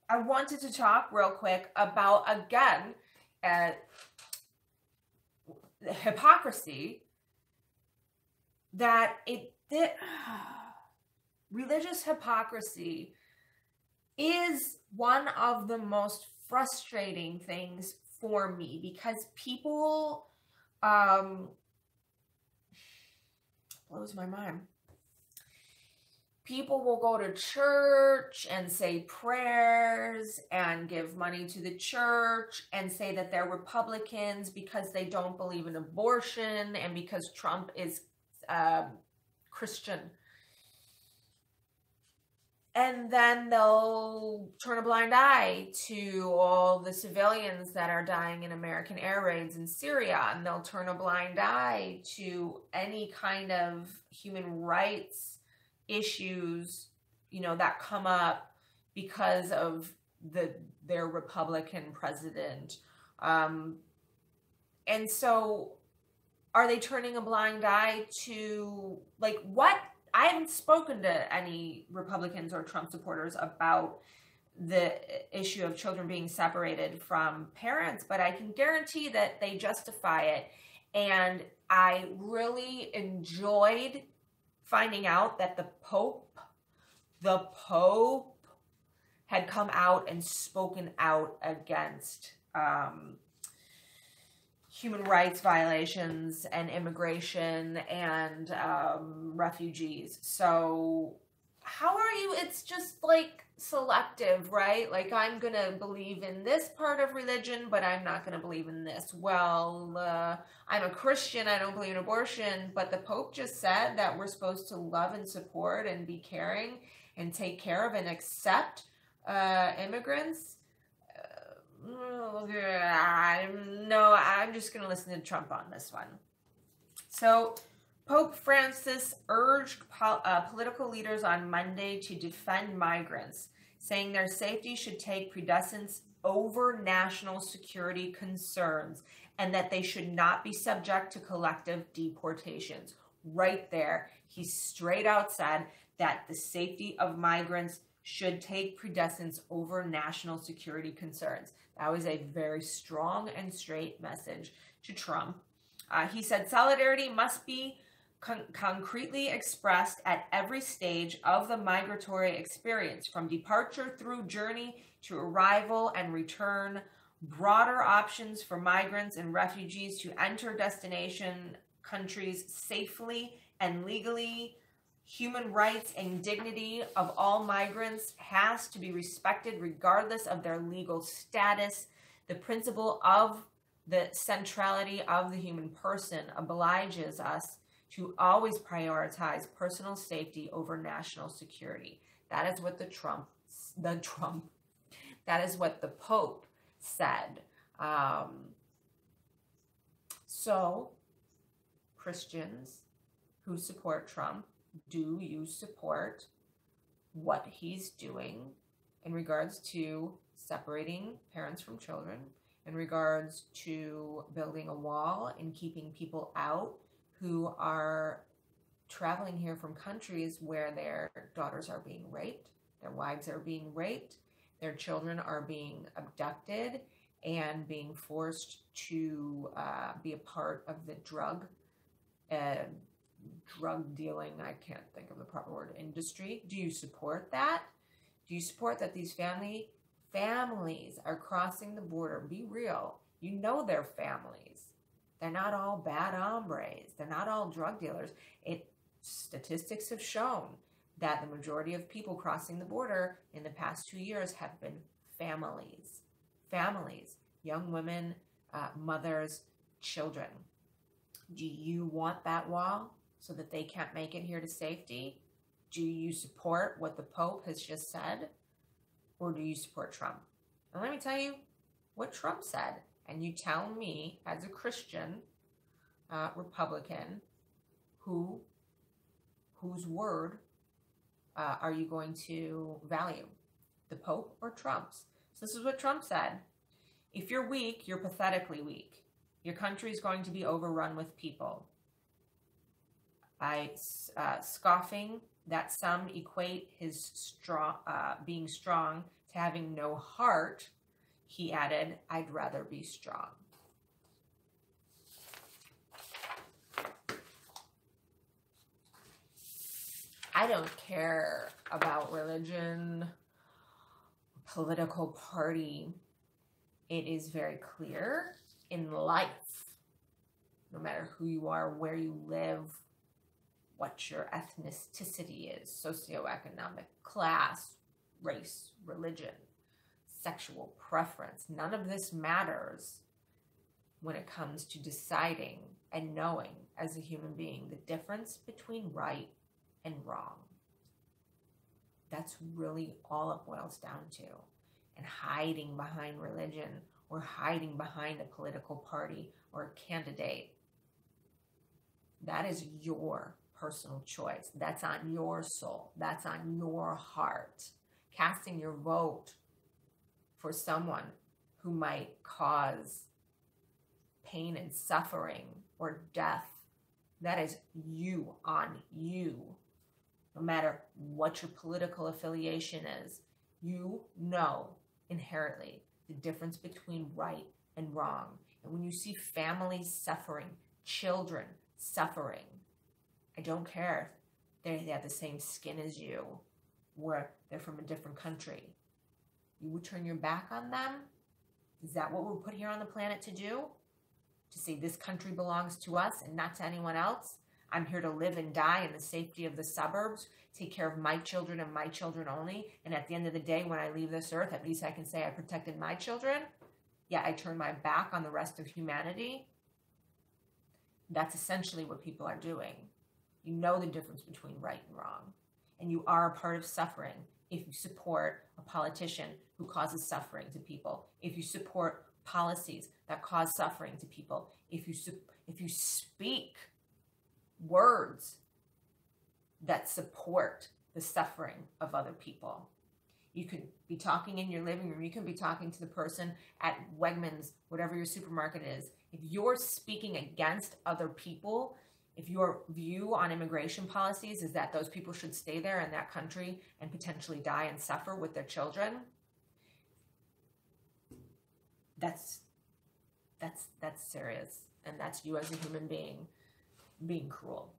I wanted to talk real quick about, again, the hypocrisy that religious hypocrisy is one of the most frustrating things for me, because people, blows my mind. People will go to church and say prayers and give money to the church and say that they're Republicans because they don't believe in abortion and because Trump is Christian. And then they'll turn a blind eye to all the civilians that are dying in American air raids in Syria. And they'll turn a blind eye to any kind of human rights issues, that come up because of their Republican president. And so are they turning a blind eye to, what? I haven't spoken to any Republicans or Trump supporters about the issue of children being separated from parents, but I can guarantee that they justify it. And I really enjoyed finding out that the Pope had come out and spoken out against human rights violations and immigration and refugees. So how are you? It's just selective, right? I'm going to believe in this part of religion, but I'm not going to believe in this. Well, I'm a Christian. I don't believe in abortion, but the Pope just said that we're supposed to love and support and be caring and take care of and accept immigrants. I'm just going to listen to Trump on this one. So Pope Francis urged political leaders on Monday to defend migrants, saying their safety should take precedence over national security concerns and that they should not be subject to collective deportations. Right there, he straight out said that the safety of migrants should take precedence over national security concerns. That was a very strong and straight message to Trump. He said solidarity must be concretely expressed at every stage of the migratory experience, from departure through journey to arrival and return. Broader options for migrants and refugees to enter destination countries safely and legally. Human rights and dignity of all migrants has to be respected regardless of their legal status. The principle of the centrality of the human person obliges us to always prioritize personal safety over national security. That is what that is what the Pope said. So, Christians who support Trump, do you support what he's doing in regards to separating parents from children, in regards to building a wall and keeping people out who are traveling here from countries where their daughters are being raped, their wives are being raped, their children are being abducted and being forced to be a part of the drug dealing, I can't think of the proper word, industry? Do you support that? Do you support that these families are crossing the border? Be real. You know they're families. They're not all bad hombres. They're not all drug dealers. Statistics have shown that the majority of people crossing the border in the past 2 years have been families. Families, young women, mothers, children. Do you want that wall so that they can't make it here to safety? Do you support what the Pope has just said? Or do you support Trump? And let me tell you what Trump said. And you tell me, as a Christian Republican, whose word are you going to value? The Pope or Trump's? So this is what Trump said. If you're weak, you're pathetically weak. Your country is going to be overrun with people. By scoffing that some equate his being strong to having no heart, he added, I'd rather be strong. I don't care about religion, political party. It is very clear in life, no matter who you are, where you live, what your ethnicity is, socioeconomic class, race, religion, sexual preference. None of this matters when it comes to deciding and knowing as a human being the difference between right and wrong. That's really all it boils down to. And hiding behind religion or hiding behind a political party or a candidate, that is your personal choice. That's on your soul. That's on your heart. Casting your vote for someone who might cause pain and suffering or death, that is you on you. No matter what your political affiliation is, you know inherently the difference between right and wrong. And when you see families suffering, children suffering, I don't care if they have the same skin as you or they're from a different country. You would turn your back on them? Is that what we're put here on the planet to do? To say this country belongs to us and not to anyone else? I'm here to live and die in the safety of the suburbs, take care of my children and my children only, and at the end of the day, when I leave this earth, at least I can say I protected my children? Yeah, I turn my back on the rest of humanity? That's essentially what people are doing. You know the difference between right and wrong, and you are a part of suffering if you support a politician who causes suffering to people, if you support policies that cause suffering to people, if you speak words that support the suffering of other people. You could be talking in your living room. You can be talking to the person at Wegmans, whatever your supermarket is. If you're speaking against other people, if your view on immigration policies is that those people should stay there in that country and potentially die and suffer with their children, that's serious. And that's you as a human being being cruel.